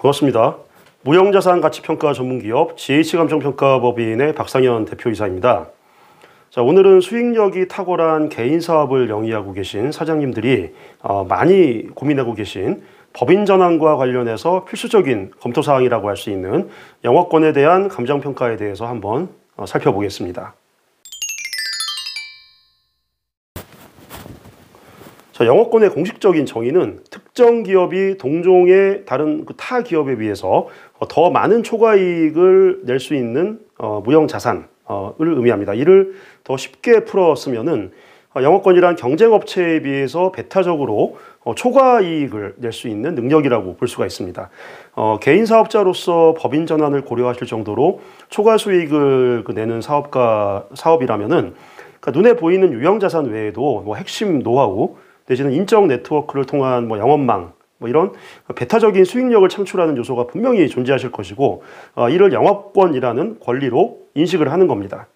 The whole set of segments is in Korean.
반갑습니다. 무형자산가치평가 전문기업 GH감정평가법인의 박상현 대표이사입니다. 자, 오늘은 수익력이 탁월한 개인 사업을 영위하고 계신 사장님들이 많이 고민하고 계신 법인 전환과 관련해서 필수적인 검토사항이라고 할 수 있는 영업권에 대한 감정평가에 대해서 한번 살펴보겠습니다. 자, 영업권의 공식적인 정의는 특정 기업이 동종의 다른 타 기업에 비해서 더 많은 초과이익을 낼 수 있는 무형자산을 의미합니다. 이를 더 쉽게 풀었으면은 영업권이란 경쟁업체에 비해서 배타적으로 초과이익을 낼 수 있는 능력이라고 볼 수가 있습니다. 개인 사업자로서 법인 전환을 고려하실 정도로 초과 수익을 내는 사업이라면은 눈에 보이는 유형자산 외에도 핵심 노하우 내지는 인적 네트워크를 통한 영업망 이런 배타적인 수익력을 창출하는 요소가 분명히 존재하실 것이고 이를 영업권이라는 권리로 인식을 하는 겁니다.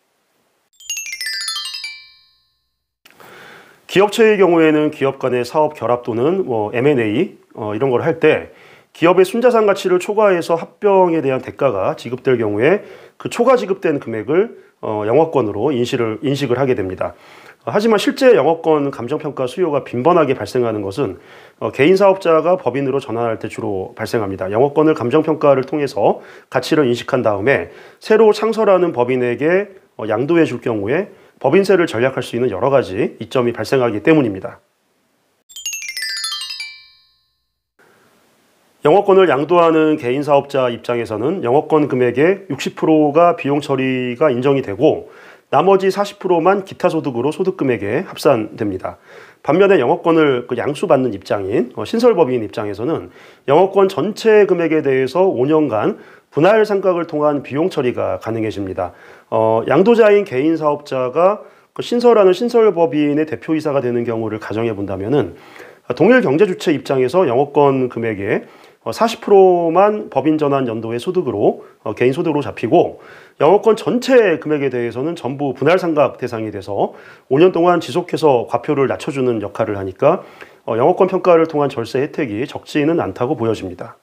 기업체의 경우에는 기업 간의 사업 결합 또는 M&A 이런 걸 할 때 기업의 순자산 가치를 초과해서 합병에 대한 대가가 지급될 경우에 그 초과 지급된 금액을 영업권으로 인식을 하게 됩니다. 하지만 실제 영업권 감정평가 수요가 빈번하게 발생하는 것은 개인 사업자가 법인으로 전환할 때 주로 발생합니다. 영업권을 감정평가를 통해서 가치를 인식한 다음에 새로 창설하는 법인에게 양도해 줄 경우에 법인세를 절약할 수 있는 여러 가지 이점이 발생하기 때문입니다. 영업권을 양도하는 개인 사업자 입장에서는 영업권 금액의 60%가 비용 처리가 인정이 되고 나머지 40%만 기타 소득으로 소득금액에 합산됩니다. 반면에 영업권을 양수받는 입장인 신설법인 입장에서는 영업권 전체 금액에 대해서 5년간 분할 상각을 통한 비용 처리가 가능해집니다. 양도자인 개인 사업자가 신설하는 신설법인의 대표이사가 되는 경우를 가정해 본다면은 동일 경제주체 입장에서 영업권 금액의 40%만 법인 전환 연도의 소득으로 개인 소득으로 잡히고 영업권 전체 금액에 대해서는 전부 분할 상각 대상이 돼서 5년 동안 지속해서 과표를 낮춰주는 역할을 하니까 영업권 평가를 통한 절세 혜택이 적지는 않다고 보여집니다.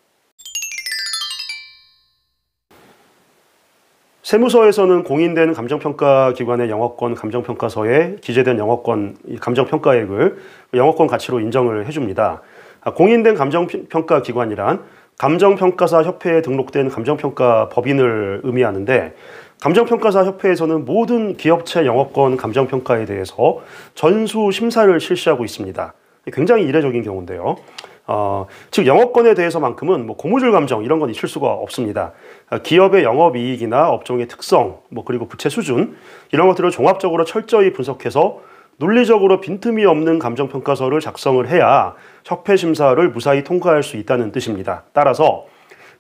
세무서에서는 공인된 감정평가 기관의 영업권 감정평가서에 기재된 영업권 감정평가액을 영업권 가치로 인정을 해줍니다. 공인된 감정평가 기관이란 감정평가사 협회에 등록된 감정평가 법인을 의미하는데 감정평가사 협회에서는 모든 기업체 영업권 감정평가에 대해서 전수 심사를 실시하고 있습니다. 굉장히 이례적인 경우인데요. 즉 영업권에 대해서만큼은 고무줄 감정 이런 건 있을 수가 없습니다. 기업의 영업이익이나 업종의 특성 그리고 부채 수준 이런 것들을 종합적으로 철저히 분석해서 논리적으로 빈틈이 없는 감정평가서를 작성을 해야 협회 심사를 무사히 통과할 수 있다는 뜻입니다. 따라서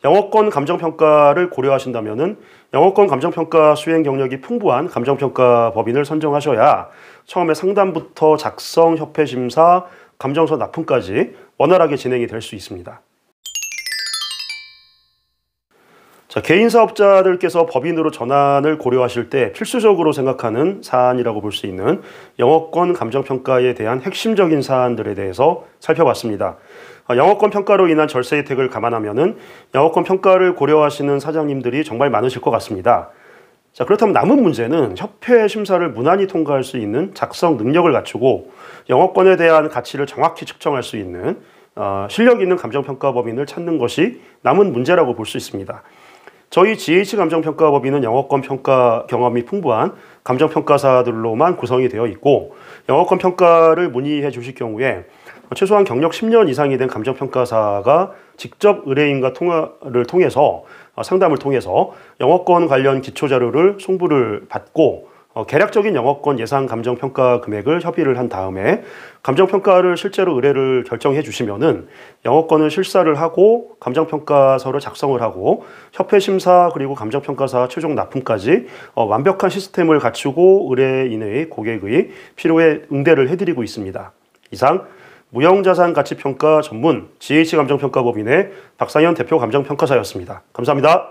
영업권 감정평가를 고려하신다면은 영업권 감정평가 수행 경력이 풍부한 감정평가 법인을 선정하셔야 처음에 상담부터 작성, 협회 심사, 감정서 납품까지 원활하게 진행이 될 수 있습니다. 자, 개인 사업자들께서 법인으로 전환을 고려하실 때 필수적으로 생각하는 사안이라고 볼 수 있는 영업권 감정평가에 대한 핵심적인 사안들에 대해서 살펴봤습니다. 영업권 평가로 인한 절세 혜택을 감안하면은 영업권 평가를 고려하시는 사장님들이 정말 많으실 것 같습니다. 자, 그렇다면 남은 문제는 협회 심사를 무난히 통과할 수 있는 작성 능력을 갖추고 영업권에 대한 가치를 정확히 측정할 수 있는 실력 있는 감정평가법인을 찾는 것이 남은 문제라고 볼 수 있습니다. 저희 GH감정평가법인은 영업권 평가 경험이 풍부한 감정평가사들로만 구성이 되어 있고 영업권 평가를 문의해 주실 경우에 최소한 경력 10년 이상이 된 감정평가사가 직접 의뢰인과 통화를 통해서 상담을 통해서 영업권 관련 기초자료를 송부를 받고 계략적인 영업권 예상 감정평가 금액을 협의를 한 다음에 감정평가를 실제로 의뢰를 결정해 주시면은 영업권을 실사를 하고 감정평가서를 작성을 하고 협회 심사 그리고 감정평가사 최종 납품까지 완벽한 시스템을 갖추고 의뢰인의 고객의 필요에 응대를 해드리고 있습니다. 이상 무형자산 가치평가 전문 GH감정평가법인의 박상현 대표 감정평가사였습니다. 감사합니다.